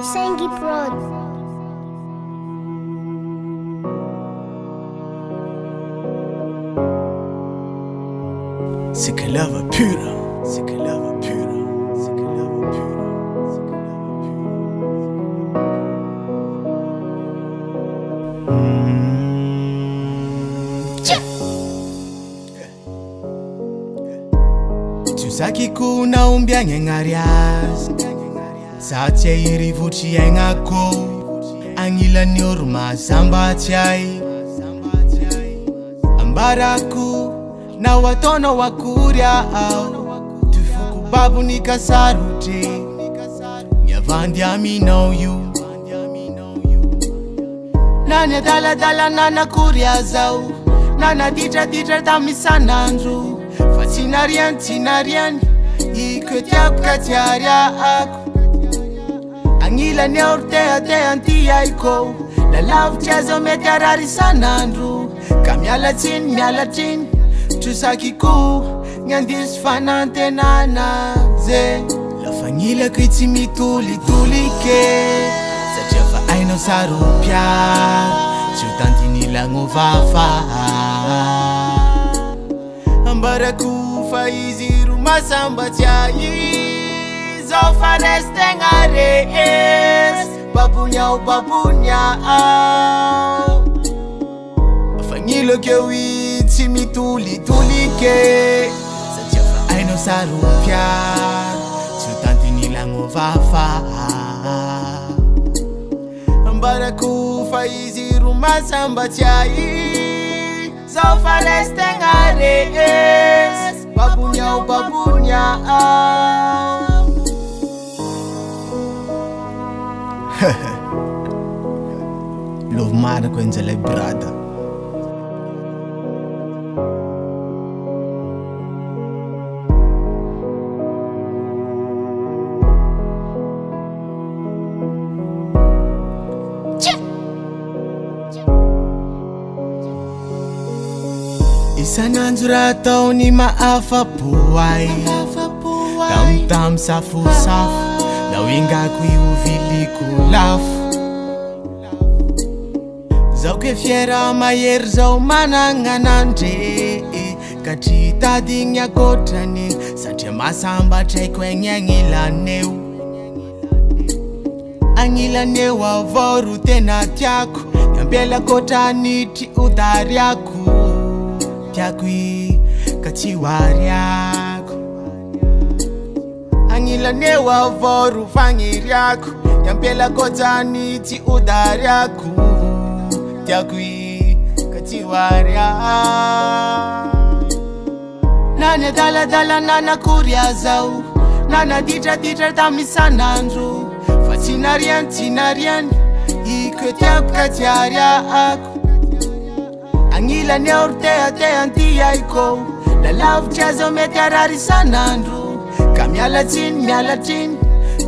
Sengi Prod. C'est que love pure, c'est que love pure, c'est que love pure, c'est que love pure. Tu sais qui kuna umbia ngengarias Satya irivuchi engako Angila nyorma samba chai Ambaraku na watono wakuria Tufuku babu nikasarute Nyavandi I know you Nanya dala dala nana kuria zau Nana ditra ditra tamisa nandru Fatinarian tinarian Ike tiap katiaria aku Angila ne orte ate antia iko La love chazo metarari sanandru Kamyala tin Tusaki ku Nyandis fanante nana ze La fangila kwiti mituli tulike Sachefa aino sarupya Chutantini lango vafa Ambara kufa iziru masamba chayi Zofareste ngarees Babunya o babunya Fangilo ke witi mituli tulike Sachefa aino sarupya Chutantini lango vafa Ambara kufa iziru masamba chayi Zofareste ngarees Babunya o babunya Love mara kwenye le brada Isananjura tao ni maafa puwai Tam safu safu Na winga kui uviliku lafu Zau ke fiera mayer zau mananganandre Kachita dinya kotrane Satya masamba trai kwenye angilaneu Angilaneu avoru tena tiaku Nyambela kotaniti udariaku Tiakui kachiwariaku Angilaneu avoru fangiriaku Nyambela kotaniti udariaku Tiakui kachiwaria Nanya dala dala nana kuria zau Nana ditra ditra tamisa nandru Fatinarian tinarian Ike tiap katiaria aku Angila ne orte ate antia iko La love chazo metarari sanandru Kamyala tin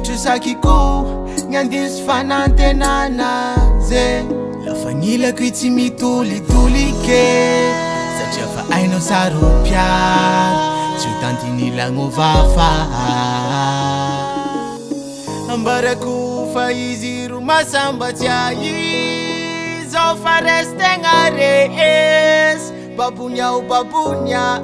Tusaki ku Nyandis fanante nana ze La fangila kwiti mituli tulike Sachefa aino sarupya Chutantini lango vafa Ambara kufa iziru masamba chayi Zofareste ngarees Babunya o babunya